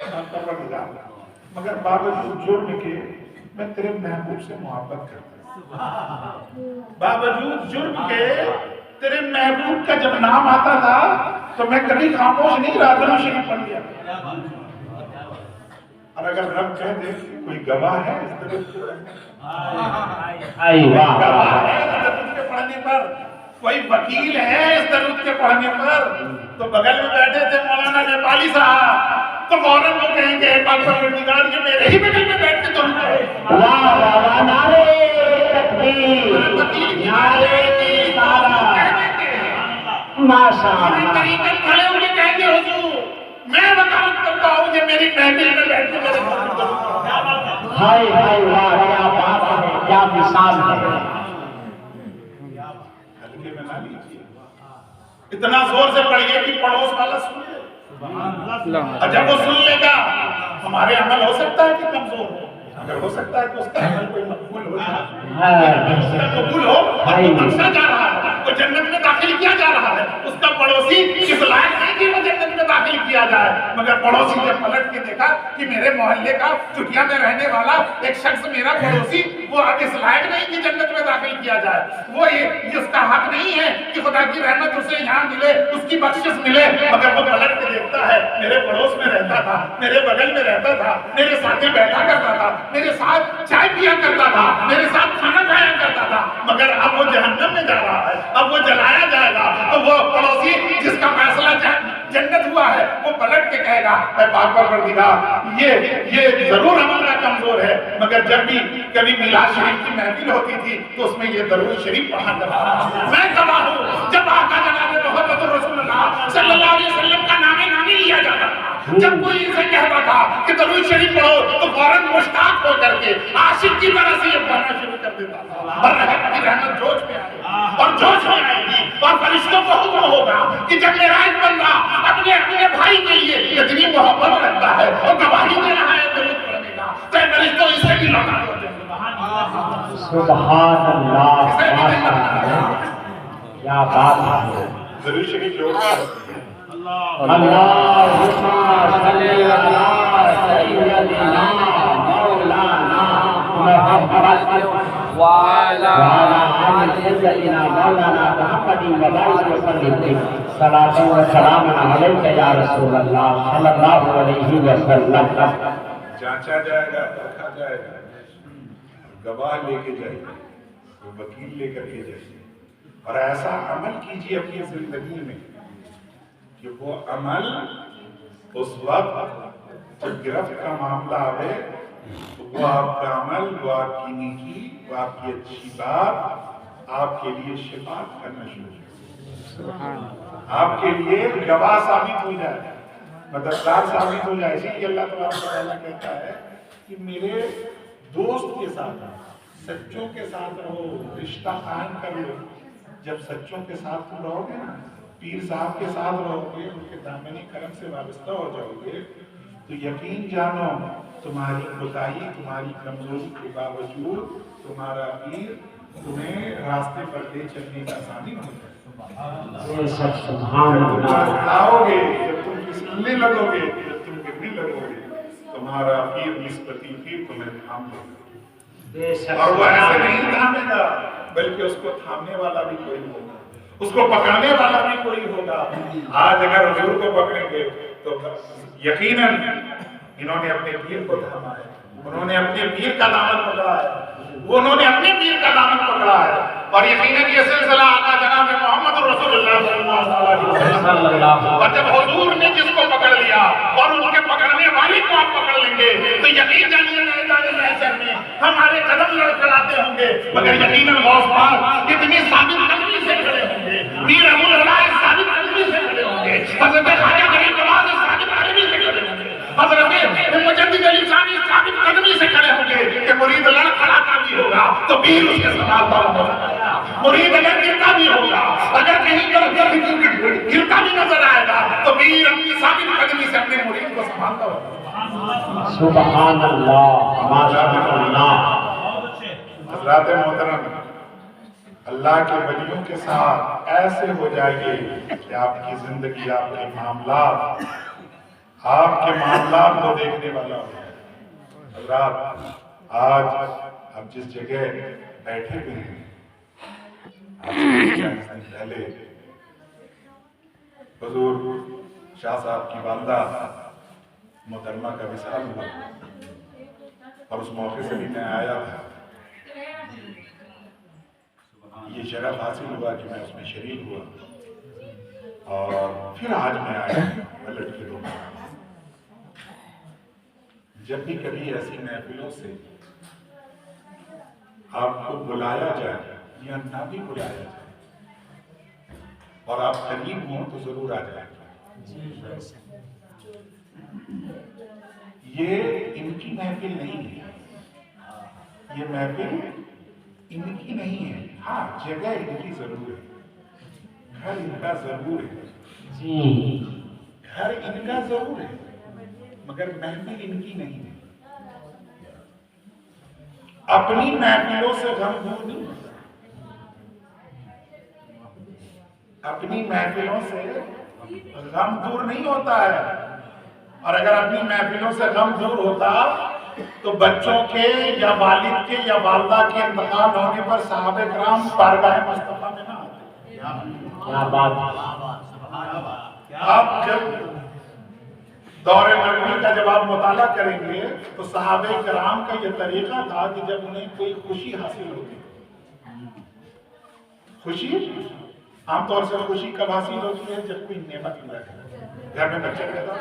مگر باوجود جرم کے میں تیرے محبوب سے محبت کرتا ہوں، باوجود جرم کے تیرے محبوب کا جب نام آتا تھا تو میں کبھی خاموش نہیں رہا، درود شریف پڑھ لیا۔ اور اگر رب کہہ دے کوئی گواہ ہے اس درود کے پڑھنے پر، کوئی وکیل ہے اس درود کے پڑھنے پر، تو بغل میں بیٹھے تھے مولانا نیپالی صاحب، تو فوراً وہ کہیں گے پاک پروردگار جو میرے ہی بغل میں بیٹھ کے درود پڑھے، واہ واہ واہ، نعرہ تکبیر، نعرہ رسالت، ماشاءاللہ، کھڑے ہو کے کہیں گے حضور میں وکالت کرتا ہوں کہ میری محفل میں بیٹھ کے میرے درود پڑھے۔ ہائے ہائے واہ، کیا بات ہے، کیا مثال ہے۔ ہلکے میں نہ لیجیے، اتنا زور سے پڑھیے کہ پڑوس والا سن لے، اور جب وہ سن لے گا ہمارے عمل ہو سکتا ہے کہ کمزور ہو، اگر ہو سکتا ہے تو اس کا عمل کوئی مقبول ہو جائے، اس کا قبول ہو اور وہ بخشا جا رہا ہے، وہ جنت میں داخل کیا جا رہا ہے، اس کا پڑوسی اس لائق نہیں کہ وہ جنت میں داخل کیا جائے، مگر پڑوسی جب پلٹ کے دیکھا کہ میرے محلے کا چٹیا میں رہنے والا ایک شخص میرا پڑوسی وہ اب اس لائق نہیں کہ جنت میں داخل کیا جائے، وہ یہ اس کا حق نہیں ہے کہ خدا کی رحمت اسے یہاں ملے، اس کی بخشش ملے، مگر وہ پلٹ کے دیکھتا ہے میرے پڑوس میں رہتا تھا، میرے بغل میں رہتا تھا، میرے ساتھ بیٹھا کرتا تھا، میرے ساتھ چائے پیا کرتا تھا، میرے ساتھ کھانا کھایا کرتا تھا، مگر اب وہ جہنم میں جا رہا ہے، اب وہ جلایا جائے گا، تو وہ پڑوسی جس کا فیصلہ جنت ہوا ہے وہ پلٹ کے کہے گا اے پاک پروردگار یہ ضرور ہمارا کمزور ہے، مگر جب بھی کبھی میلاد شریف کی محفل ہوتی تھی تو اس میں یہ درود شریف پڑھا کرتا تھا۔ میں گواہ ہوں جب آقا جناب محمد رسول اللہ صلی اللہ علیہ وسلم کا نام نامی لیا جاتا تھا، جب کوئی اسے کہتا تھا کہ درود شریف پڑھو تو فوراً مشتاق ہو کر کے عاشق کی طرح سے یہ پڑھنا شروع کر دیتا تھا، اور رحمت کی رحمت جوش میں آئے گی اور جوش میں آئے گی، اور فرشتوں کو حکم ہوگا کہ جب میرا ایک بندہ اپنے بھائی کے لیے اتنی محبت رکھتا ہے اور گواہی دے رہا ہے درود پڑھنے کا، تو فرشتوں اسے بھی لوٹا دو۔ سبحان اللہ، ماشاءاللہ، کیا بات ہے۔ درود شریف جوڑ کر اللہم صلی علی سیدنا مولانا محمد وعلی آل سیدنا مولانا محمد وبارک وسلم، صلاۃ و سلام علیک یا رسول اللہ صلی اللہ علیہ وسلم۔ جانچا جائے گا، پرکھا جائے گا، گواہ لے کے جائیے، وکیل لے کر کے جائیے، اور ایسا عمل کیجیے اپنی زندگی میں کہ وہ عمل اس وقت جب گرفت کا معاملہ آئے تو وہ آپ کا عمل، وہ آپ کی نیکی، وہ آپ کی اچھی بات آپ کے لیے شفاعت کرنا شروع کرے، آپ کے لیے گواہ ثابت ہو جائے، مددگار ثابت ہو جائے۔ اسی لیے اللہ تبارک و تعالیٰ کہتا ہے کہ میرے دوست کے ساتھ سچوں کے ساتھ رہو، رشتہ قائم کر لو۔ جب سچوں کے ساتھ تم رہو گے نا، پیر صاحب کے ساتھ رہو گے، ان کے دامنی کرم سے وابستہ ہو جاؤ گے، تو یقین جانو تمہاری کوتاہی، تمہاری کمزوری کے باوجود تمہارا پیر تمہیں راستے پر لے چلنے کا ثابت ہو جائے۔ سبحان اللہ، آؤ گے، جب تم پھسلنے لگو گے، جب تم گرنے لگو گے، تمہارا پیر نسبتی پیر تمہیں تھام لے گا، اور وہ ایسے نہیں تھامے گا بلکہ اس کو تھامنے والا بھی کوئی ہوگا، اس کو پکڑنے والا بھی کوئی ہوگا۔ آج اگر حضور کو پکڑیں گے تو یقیناً انہوں نے اپنے پیر کو تھاما ہے، انہوں نے اپنے پیر کا دامن پکڑا ہے، انہوں نے اپنے پیر کا دامن پکڑا ہے، اور یقیناً یہ سلسلہ آقا جناب محمد رسول اللہ صلی اللہ علیہ وسلم، اور جب حضور نے جس کو پکڑ لیا اور ان کے پکڑنے والے کو آپ پکڑ لیں گے تو یقین جانیے میدان محشر میں ہمارے قدم لڑکھڑاتے ہوں گے، مگر یقیناً غوث پاک اتنی ثابت قدمی سے کھڑے ہوں گے، میر ابو العلا ثابت قدمی سے کھڑے ہوں گے، حضرت خواجہ غریب نواز ثابت قدمی سے کھڑے ہوں گے، حضرت مجدد علی ثانی ثابت قدمی سے کھڑے ہوں گے کہ مرید لڑکھڑاتا بھی ہوگا تو پیر اس کے سنبھالتا ہوگا، مرید اگر گرتا بھی ہوگا، اگر کہیں گرتا بھی نظر آئے گا تو پیر اپنی ثابت قدمی سے اپنے مرید کو سنبھالتا ہوگا۔ سبحان اللہ، ماشاء اللہ۔ حضرات محترم، اللہ کے ولیوں کے ساتھ ایسے ہو جائیے کہ آپ کی زندگی، آپ کے معاملات آپ کے معاملات کو دیکھنے والا ہوتا ہے۔ حضرات آج آپ جس جگہ بیٹھے ہوئے ہیں، آج سے چند دن پہلے حضور شاہ صاحب کی والدہ محترمہ کا وصال ہوا اور اس موقع سے بھی میں آیا تھا۔ یہ شرف حاصل ہوا کہ میں اس میں شریک ہوا اور پھر آج میں آیا پلٹ کے روک۔ جب بھی کبھی ایسی محفلوں سے آپ کو بلایا جائے یا نہ بھی بلایا جائے اور آپ قریب ہوں تو ضرور آ جائیں۔ یہ ان کی محفل نہیں ہے، یہ محفل ان کی نہیں ہے۔ ہاں جگہ ان کی ضرور ہے، گھر ان کا ضرور ہے، گھر ان کا ضرور ہے، مگر محفل ان کی نہیں ہے۔ اپنی محفلوں سے غم دور نہیں ہوتا، اپنی محفلوں سے غم دور نہیں ہوتا ہے۔ اور اگر اپنی محفلوں سے غم دور ہوتا تو بچوں کے یا والد کے یا والدہ کے انتقال ہونے پر صحابہ کرام بارگاہ مصطفیٰ میں نہ آتے۔ کیا بات! آپ جب دور نبوی کا جب آپ مطالعہ کریں گے تو صحابہ کرام کا یہ طریقہ تھا کہ جب انہیں کوئی خوشی حاصل ہوتی، خوشی عام طور سے خوشی کب حاصل ہوتی ہے؟ جب کوئی نعمت ملا ہے، گھر میں بچہ پیدا ہو،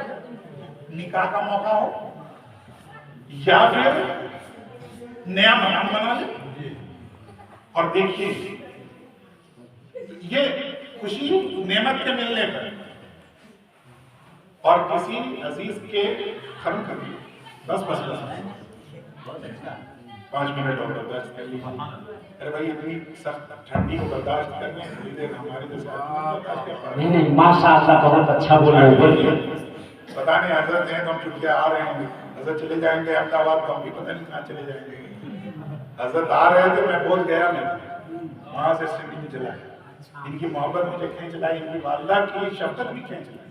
نکاح کا موقع ہو، یا پھر نیا مکان بنا لے۔ اور دیکھیے یہ خوشی نعمت کے ملنے پر اور کسی عزیز کے ختم کر دیا، بس 5 منٹ اور برداشت کر لیجیے۔ ارے بھائی اتنی سخت ٹھنڈی کو برداشت کرنے تھوڑی دیر ہماری جیسے برداشت کر پائیں۔ نہیں ماشاء اللہ بہت اچھا بول رہے ہیں۔ بتانے حضرت ہیں تو ہم چھٹیاں آ رہے ہیں، حضرت چلے جائیں گے احمد آباد تو ہم بھی پتہ نہیں کہاں چلے جائیں گے۔ حضرت آ رہے تھے، میں بول گیا، میں وہاں سے سٹی میں چلا گیا۔ ان کی محبت مجھے کھینچ لائی، ان کی والدہ کی شفقت بھی کھینچ لائی،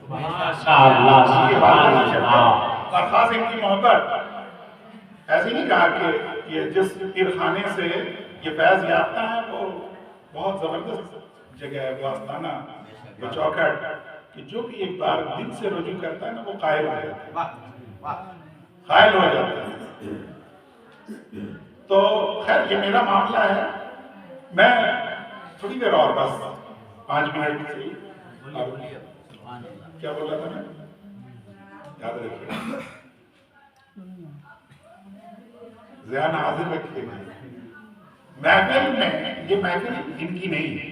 اور خاص ان کی محبت۔ ایسے نہیں کہا کہ یہ جس پیر خانے سے یہ فیض یافتہ ہے وہ بہت زبردست جگہ ہے، وہ آستانہ، وہ چوکھٹ، کہ جو بھی ایک بار دل سے رجوع کرتا ہے نا وہ قائل ہو جاتا ہے، قائل ہو جاتا ہے۔ تو خیر یہ میرا معاملہ ہے، میں تھوڑی دیر اور بس 5 منٹ سے کیا بول رہا تھا میں یاد رکھیے، ذہن حاضر رکھیے۔ محفل میں یہ محفل ان کی نہیں ہے،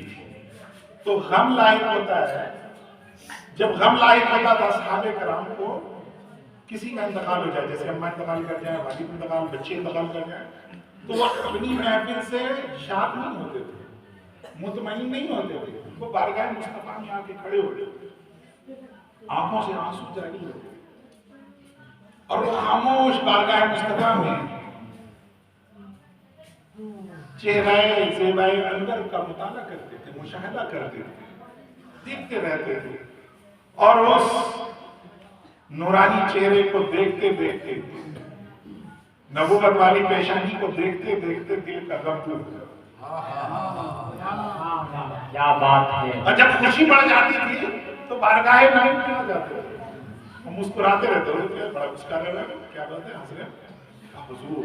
تو غم لاحق ہوتا ہے۔ جب غم لاحق ہوتا تھا صحابہ کرام کو کسی کا انتقال ہو جائے، جیسے اماں انتقال کر جائیں، والد انتقال، بچے انتقال کر جائیں، تو وہ اپنی محفل سے شاد نہیں ہوتے تھے، مطمئن نہیں ہوتے تھے، وہ بارگاہ مصطفیٰ میں آ کے کھڑے ہوتے تھے، آنکھوں سے آنسو جاری ہوتے اور وہ خاموش بارگاہ مصطفیٰ میں چہرے زیبائے اندر کا مطالعہ کرتے تھے، مشاہدہ کرتے تھے، دیکھتے رہتے تھے، اور اس نورانی چہرے کو دیکھتے دیکھتے، نبوت والی پیشانی کو دیکھتے دیکھتے دل کا غم دور ہو جاتا۔ کیا بات ہے! اور جب خوشی بڑھ جاتی تھی تو بارگاہ نعیم میں آ جاتے تھے، وہ مسکراتے رہتے ہوئے، بڑا مسکرا رہے ہیں، کیا بات ہے حضرت؟ حضور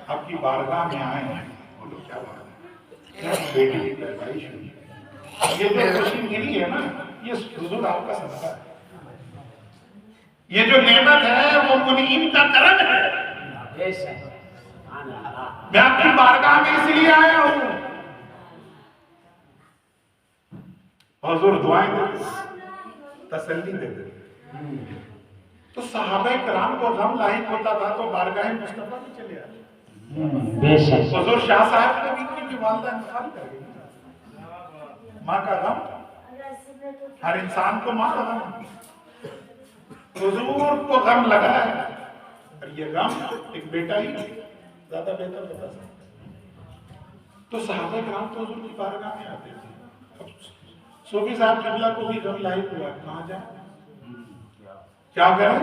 آپ کی بارگاہ میں آئے ہیں، بولو کیا بات ہے؟ بیٹی کی پیدائش ہوئی، یہ جو خوشی ملی ہے نا، یہ حضور آپ کا صدقہ ہے، یہ جو نعمت ہے وہ منعم کا کرم ہے۔ میں آپ کی بارگاہ میں اس لیے آیا ہوں، حضور دعائیں دیتے، تسلی دیتے۔ تو صحابہ کرام کو غم لاحق ہوتا تھا تو بارگاہ مصطفیٰ میں چلے آئے۔ حضور شاہ صاحب کو بھی ان کی والدہ انتقال کر گئی، ماں کا غم، ہر انسان کو ماں کا غم، حضور کو غم لگا ہے، اور یہ غم ایک بیٹا ہی زیادہ بہتر بتا سکتا ہے۔ تو صحابہ کرام تو حضور کی بارگاہ میں آتے تھے۔ اب صوفی صاحب قبلہ کو بھی غم لاحق ہوا، کہاں جائیں؟ کیا کریں؟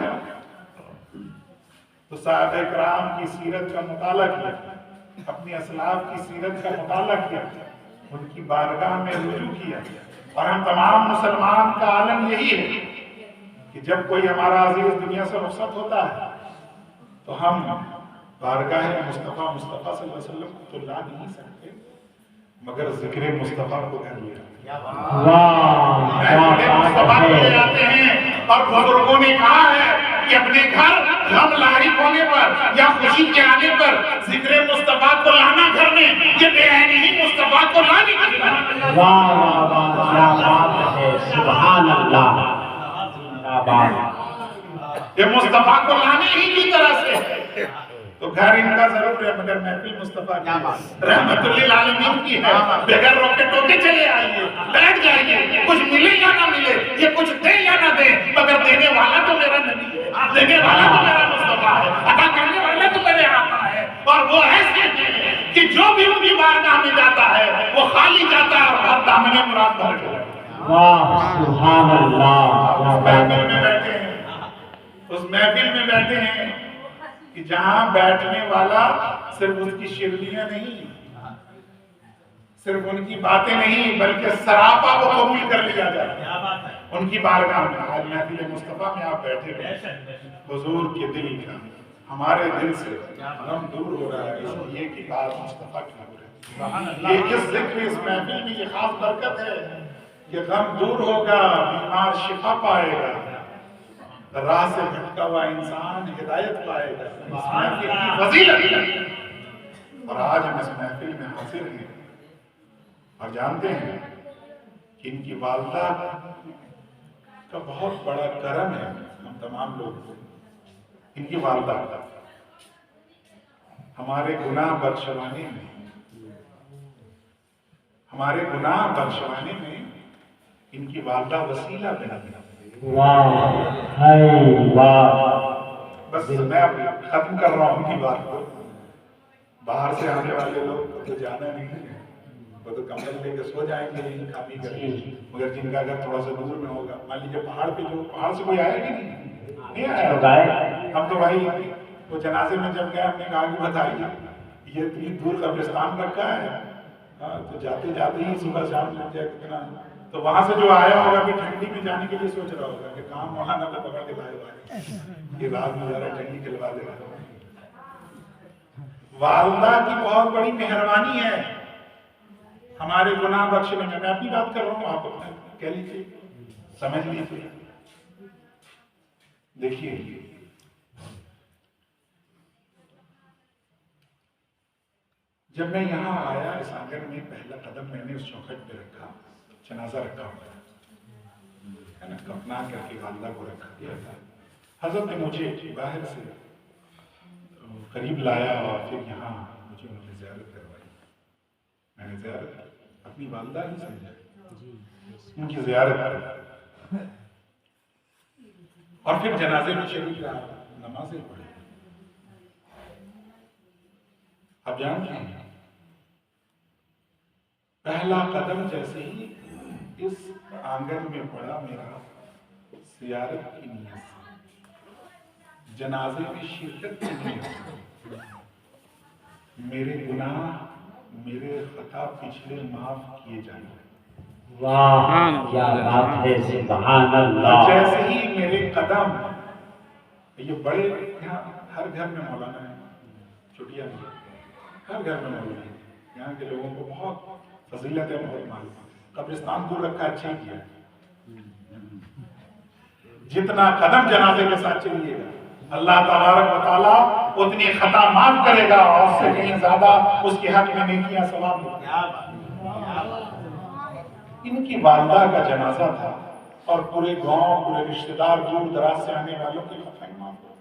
تو صحابہ کرام کی سیرت کا مطالعہ کیا، اپنی اسلاف کی سیرت کا مطالعہ کیا، ان کی بارگاہ میں رجوع کیا. اور ہم تمام مسلمان کا عالم یہی ہے کہ جب کوئی ہمارا عزیز دنیا سے رخصت ہوتا ہے تو ہم بارگاہ مصطفیٰ صلی اللہ علیہ وسلم کو تو لا نہیں سکتے مگر ذکر مصطفیٰ کو کر لیا. مصطفیٰ کو لے آتے ہیں. اور بزرگوں نے کہا ہے کہ اپنے گھر غم لاحق ہونے پر یا خوشی کے آنے پر ذکر مصطفیٰ کو لانا گھر میں یہ بے عینی ہی مصطفیٰ کو لانے کی بات. واہ واہ واہ کیا بات ہے، سبحان اللہ، کیا بات، یہ مصطفیٰ کو لانے ہی کی طرح سے. تو گھر ان کا ضرور ہے مگر محفل مصطفیٰ کی رحمت للعالمین کی ہے. بغیر روکے ٹوکے چلے آئیے، بیٹھ جائیے، کچھ ملے یا نہ ملے، یہ کچھ دے یا نہ دے، مگر دینے والا تو میرا نبی ہے، دینے والا تو میرا مصطفیٰ ہے، عطا کرنے والا تو میرے آقا ہے. اور وہ ایسے ہیں کہ جو بھی ان کی بارگاہ میں جاتا ہے وہ خالی جاتا ہے اور ہر دامن مراد بھر کے جاتا ہے. واہ سبحان اللہ. اس محفل میں بیٹھے ہیں، اس محفل میں بیٹھے ہیں کہ جہاں بیٹھنے والا صرف اس کی شیرینیاں نہیں، صرف ان کی باتیں نہیں بلکہ سراپا کو قبول کر لیا جائے ان کی بارگاہ میں. آج محفل مصطفیٰ میں آپ بیٹھے ہوئے، حضور کے دل کا ہمارے دل سے غم دور ہو رہا ہے اس لیے کہ بات مصطفیٰ کی ہو رہی ہے. یہ اس ذکر اس محفل میں یہ خاص برکت ہے کہ غم دور ہوگا، بیمار شفا پائے گا، راہ سے بھٹکا ہوا انسان ہدایت پائے گا. اس محفل کی فضیلت. اور آج ہم اس محفل میں حاضر ہیں اور جانتے ہیں کہ ان کی والدہ کا بہت بڑا کرم ہے ہم تمام لوگ. ان کی والدہ ہمارے گناہ بخشوانے میں، ہمارے گناہ بخشوانے میں ان کی والدہ وسیلہ بنا. بس میں ختم کر رہا ہوں ان کی بات کو. باہر سے آنے والے لوگ کو تو جانا نہیں ہے، وہ تو کمبل لے کے سو جائیں گے یہیں کھا پی کر. مگر جن کا گھر تھوڑا سا دور میں ہوگا، مان لیجیے پہاڑ پہ، جو پہاڑ سے کوئی آیا کہ نہیں آیا. ہم تو بھائی وہ جنازے میں جب گئے ہم نے کہا کہ بتائیے یہ اتنی دور قبرستان رکھا ہے، تو جاتے جاتے ہی صبح شام لگ جائے کتنا. تو وہاں سے جو آیا ہوگا کہ ٹھنڈی میں جانے کے لیے سوچ رہا ہوگا کہ کام مولانا کو پکڑ کے لائے ہوئے یہ رات میں ذرا ٹھنڈی کھلوا دے رہا. والدہ کی بہت بڑی مہربانی ہے ہمارے گناہ بخشنے میں. میں اپنی بات کر رہا ہوں، آپ اپنا کہہ لیجیے، سمجھ لیجیے. دیکھیے جب میں یہاں آیا اس آنگن میں پہلا قدم میں نے اس چوکھٹ پہ رکھا، جنازہ رکھا ہوا ہے نا، کفنا کر کے والدہ کو رکھا دیا تھا. حضرت نے مجھے باہر سے قریب لایا اور پھر یہاں مجھے ان کی زیارت کروائی. میں نے زیارت اپنی والدہ ہی سمجھا، ان کی زیارت کر اور پھر جنازے میں شریک رہا، نمازیں پڑھی. اب جانتے ہیں پہلا قدم جیسے ہی اس آنگن میں پڑا میرا، زیارت کی نیت سے، جنازے میں شرکت کی نیت سے، میرے گناہ میرے خطا پچھلے معاف کیے جائیں. واہ کیا بات ہے، سبحان اللہ. جیسے ہی میرے قدم، یہ بڑے یہاں ہر گھر میں مولانا ہے، چھٹیاں نہیں، ہر گھر میں مولانا ہے. یہاں کے لوگوں کو بہت فضیلت ہے، بہت معلوم. قبرستان دور رکھا، اچھا ہی کیا. جتنا قدم جنازے کے ساتھ چلیے گا اللہ تبارک و تعالیٰ اتنی خطا معاف کرے گا اور اس سے کہیں زیادہ اس کے حق میں نیکیاں ثواب دے گا. ان کی والدہ کا جنازہ تھا اور پورے گاؤں، پورے رشتہ دار دور دراز سے آنے والوں کی خطائیں معاف ہو.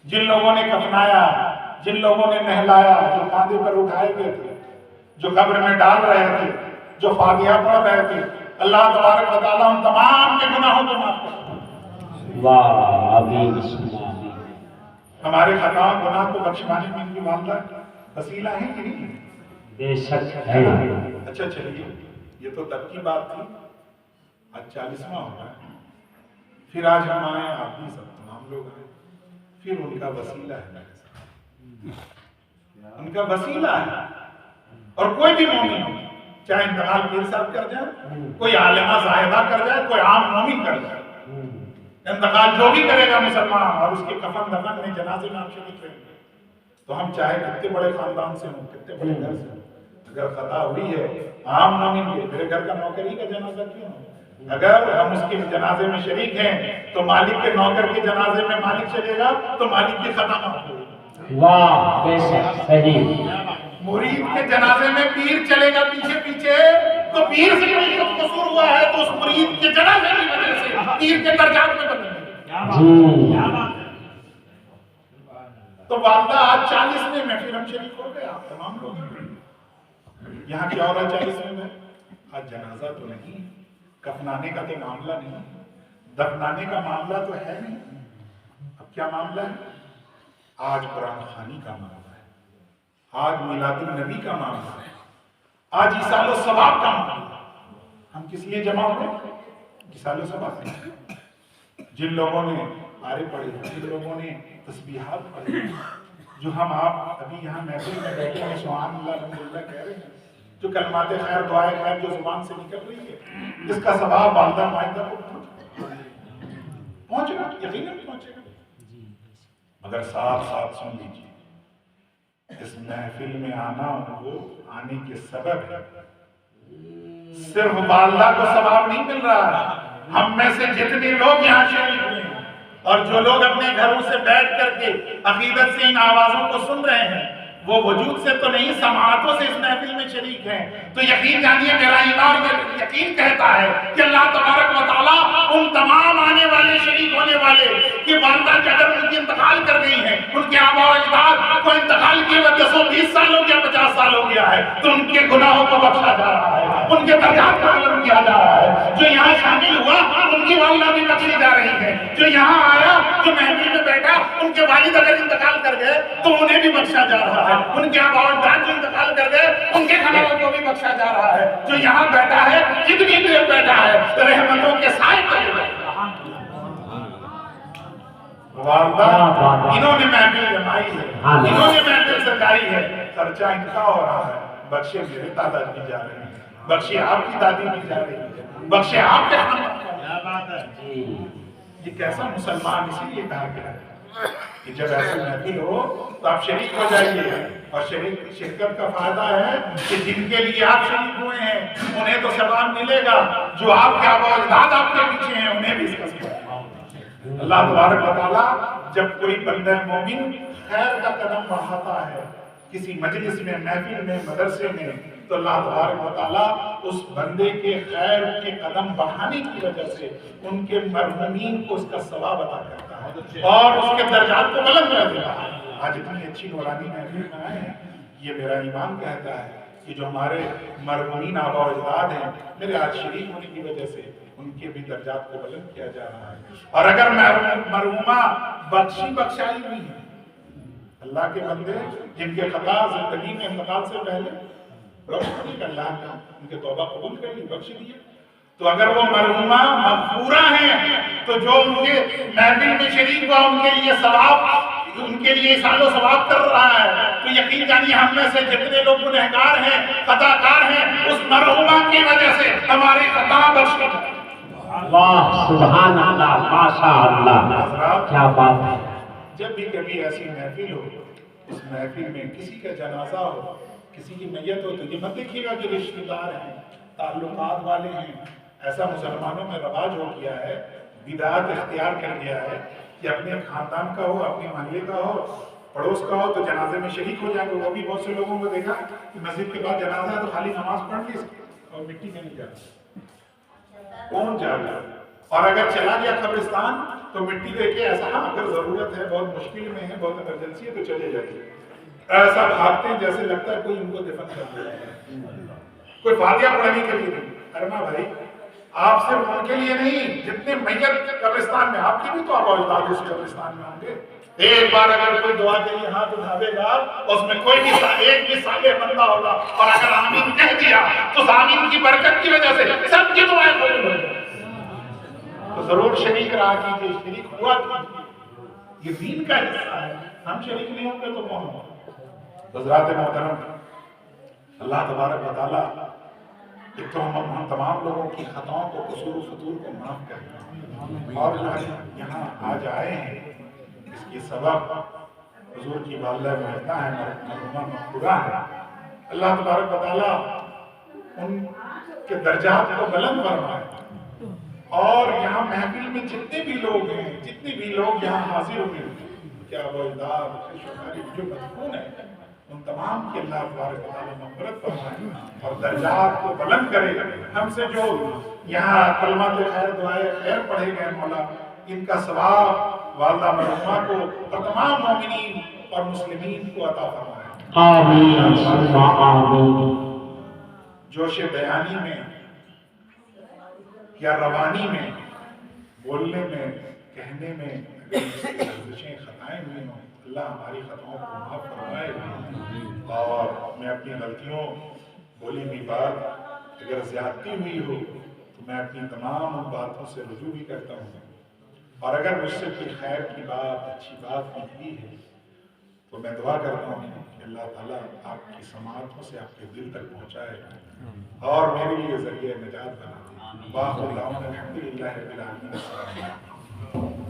جن لوگوں نے کفنایا، جن لوگوں نے نہلایا، جو کاندھے پر اٹھائے گئے تھے، جو قبر میں ڈال رہے تھے، جو فاتحہ پڑھ رہے تھے، اللہ تبارک و تعالیٰ ان تمام کے گناہوں کو معاف کرے. واہ آمین. ہمارے خطا گناہ کو بخشوانے میں ان کی والدہ وسیلہ ہے کہ نہیں؟ بے شک ہے. اچھا چلیے، یہ تو تب کی بات تھی، آج 40واں ہو رہا ہے. پھر آج ہم آئے، آپ بھی سب تمام لوگ آئے، پھر ان کا وسیلہ ہے میرے ساتھ، ان کا وسیلہ ہے۔ اور کوئی بھی مومن ہو، چاہے انتقال پیر صاحب کر جائے، کوئی عالمہ زاہدہ کر جائے، کوئی عام مومن کر جائے، انتقال جو بھی کرے گا مسلمان اور اس کے کفن دفن میں جنازے میں آپ شریک رہیں گے، تو ہم چاہے کتنے بڑے خاندان سے ہوں، کتنے بڑے گھر سے ہوں، اگر خطا ہوئی ہے عام مومن کے، میرے گھر کا نوکر ہی کا جنازہ کیوں ہو؟ اگر ہم اس کے جنازے میں شریک ہیں تو مالک کے نوکر کے جنازے میں مالک چلے گا تو مالک کی خطا معاف ہوگی۔ واہ، بے شک صحیح۔ مرید کے جنازے میں پیر چلے گا پیچھے پیچھے تو پیر سے کوئی قصور ہوا ہے تو اس مرید کے جنازے کی وجہ سے پیر کے درجات میں بدلیں گے۔ تو والدہ آج 40ویں محفل ہم شریک ہو گئے، آپ تمام لوگ یہاں کیا ہو رہا ہے 40ویں میں؟ آج جنازہ تو نہیں، کفنانے کا تو معاملہ نہیں، دفنانے کا معاملہ تو ہے نہیں، اب کیا معاملہ ہے؟ آج قرآن خوانی کا معاملہ ہے، آج میلاد النبی کا معاملہ ہے، آج ایصال و ثواب کا معاملہ ہے۔ ہم کس لیے جمع ہوئے؟ ایصال و ثواب۔ جن لوگوں نے آرے پڑھے، جن لوگوں نے تسبیحات پڑھی، جو ہم آپ ابھی یہاں محفل میں بیٹھے ہیں سبحان اللہ الحمدللہ کہہ رہے ہیں، جو کلمات خیر دعائے خیر جو زبان سے نکل رہی ہے، اس کا ثواب والدہ مائدہ کو پہنچے گا، یقیناً پہنچے گا۔ مگر ساتھ ساتھ سن لیجیے، اس محفل میں آنا ان کو آنے کے سبب ہے، صرف والدہ کو ثواب نہیں مل رہا ہے، ہم میں سے جتنے لوگ یہاں شریک ہوئے ہیں اور جو لوگ اپنے گھروں سے بیٹھ کر کے عقیدت سے ان آوازوں کو سن رہے ہیں، وہ وجود سے تو نہیں سماعتوں سے اس محفل میں شریک ہیں، تو یقین جانیے میرا ایمان یقین کہتا ہے کہ اللہ تبارک و تعالیٰ ان تمام آنے والے شریک ہونے والے کہ والدہ کے اگر ان کی انتقال کر گئی ہیں، ان کے آبا و اجداد کو انتقال کیے ہوئے 120 سال ہو گیا، 50 سال ہو گیا ہے، تو ان کے گناہوں کو بخشا جا رہا ہے، ان کے درجات کو بلند کیا جا رہا ہے۔ جو یہاں شامل ہوا ان کی والدہ بھی بخشی جا رہی ہے، جو یہاں آیا جو محفل میں بیٹھا ان کے والد اگر انتقال کر گئے تو انہیں بھی بخشا جا رہا ہے، ان کے آبا و اجداد جو انتقال کر گئے ان کے گناہوں کو بھی بخشا جا رہا ہے۔ جو یہاں بیٹھا ہے کتنی دیر بیٹھا ہے، رحمتوں کے سائے تلے بیٹھا۔ والدہ انہوں نے محفل جمائی ہے، انہوں نے محفل سجائی ہے، خرچہ ان کا ہو رہا ہے، بخشے میرے دادا بھی جا رہے ہیں، بخشے آپ کی دادی بھی جا رہی ہے، بخشے آپ کے یہ کیسا مسلمان، اسی لیے کہا گیا ہے کہ جب ایسی محفل ہو تو آپ شریک ہو جائیے، اور شرکت کا فائدہ ہے کہ جن کے لیے آپ شریک ہوئے ہیں انہیں تو ثواب ملے گا، جو آپ کے آبا و اجداد آپ کے پیچھے ہیں انہیں بھی اس کا ثواب۔ اللہ تبارک و تعالیٰ جب کوئی بندہ مومن خیر کا قدم بڑھاتا ہے کسی مجلس میں، محفل میں، مدرسے میں، تو اللہ تبارک و تعالیٰ اس بندے کے خیر کے قدم بڑھانے کی وجہ سے ان کے مرحومین کو اس کا ثواب عطا کرتا ہے اور اس کے درجات کو بلند کر دیتا ہے۔ آج اتنی اچھی نورانی محفل میں آئے ہیں، یہ میرا ایمان کہتا ہے کہ جو ہمارے مرحومین آبا و اجداد ہیں، میرے آج شریک ہونے کی وجہ سے ان کے بھی درجات کو بلند کیا جا رہا ہے۔ اور اگر مرحومہ بخشائی ہوئی ہے، اللہ کے بندے جن کے خطا زندگی میں انتقال سے پہلے اللہ نے ان کے توبہ قبول کر لی، بخش دیے، تو اگر وہ مرحومہ مغفورہ ہیں تو جو ان کے محفل میں شریک ہوا ان کے لیے ثواب، ان کے لیے احسان و ثواب کر رہا ہے، تو یقین جانیے ہم میں سے جتنے لوگ گنہگار ہیں، خطا کار ہیں، اس مرحومہ کی وجہ سے ہماری خطا بخش دی۔ واہ سبحان اللہ، ماشاء اللہ، کیا بات ہے۔ جب بھی کبھی ایسی محفل ہو، اس محفل میں کسی کا جنازہ ہو، کسی کی میت ہو، تو یہ مت دیکھیے گا کہ رشتہ دار ہیں، تعلقات والے ہیں۔ ایسا مسلمانوں میں رواج ہو گیا ہے، بدعت اختیار کر گیا ہے کہ اپنے خاندان کا ہو، اپنے محلے کا ہو، پڑوس کا ہو تو جنازے میں شریک ہو جائے گا۔ وہ بھی بہت سے لوگوں کو دیکھا کہ مسجد کے بعد جنازہ ہے تو خالی نماز پڑھ لی اور مٹی میں نہیں جاتا، کون جائے گا؟ اور اگر چلا گیا قبرستان تو مٹی دے کے ایسا، ہاں اگر ضرورت ہے، بہت مشکل میں ہے، بہت ایمرجنسی ہے تو چلے جائیے، ایسا بھاگتے ہیں جیسے لگتا ہے کوئی ان کو دفن کر دیا ہے، کوئی فاتحہ پڑھنے کے لیے نہیں۔ ارما بھائی، آپ صرف ان کے لیے نہیں، جتنے میت قبرستان میں، آپ کے بھی تو آبا و اجداد اس قبرستان میں ہوں گے، ایک بار اگر کوئی دعا کے لیے ہاتھ اٹھاوے گا اس میں کوئی بھی ایک بھی صالح بندہ ہوگا، اور اگر آمین کہہ دیا تو آمین کی برکت کی وجہ سے سب کی دعائیں قبول ہو جائیں۔ تو ضرور شریک رہا کیجیے، شریک ہوا کیجیے، یہ دین کا حصہ ہے، ہم شریک نہیں ہوں گے تو کون ہوگا؟ حضرات محترم، اللہ تبارک و تعالیٰ ایک تو ہم تمام لوگوں کی خطاؤں کو، قصور و فتور کو معاف کریں، اور جو یہاں آج آئے ہیں اس کی سبب حضور کی والدہ مہدہ ہے، مرحومہ مقبولہ ہے، اللہ تبارک و تعالیٰ ان کے درجات کو بلند فرمائے، اور یہاں محفل میں جتنے بھی لوگ ہیں، جتنے بھی لوگ یہاں حاضر ہوئے کیا وہ اجداد خوشحالی جو مدفون ہیں، ان تمام کی اللہ تبارک و تعالیٰ مغفرت فرمائے اور درجات کو بلند کرے۔ ہم سے جو یہاں کلمات خیر دعائے خیر پڑھے گئے مولا، ان کا ثواب والدہ مرحومہ کو اور تمام مومنین اور مسلمین کو عطا فرمائے۔ آمین ثم آمین۔ جوش بیانی میں یا روانی میں، بولنے میں، کہنے میں اگر لفظیں خطائیں ہوئی ہوں، اللہ ہماری خطاؤں کو معاف فرمائے، اور میں اپنی غلطیوں، بولی ہوئی بات اگر زیادتی ہوئی ہو تو میں اپنی تمام ان باتوں سے رجوع بھی کرتا ہوں، اور اگر مجھ سے کوئی خیر کی بات، اچھی بات نکلی ہے تو میں دعا کرتا ہوں کہ اللہ تعالیٰ آپ کی سماعتوں سے آپ کے دل تک پہنچائے اور میرے لیے ذریعہ نجات بنا دے۔ باخر دعوانا الحمدللہ رب العالمین۔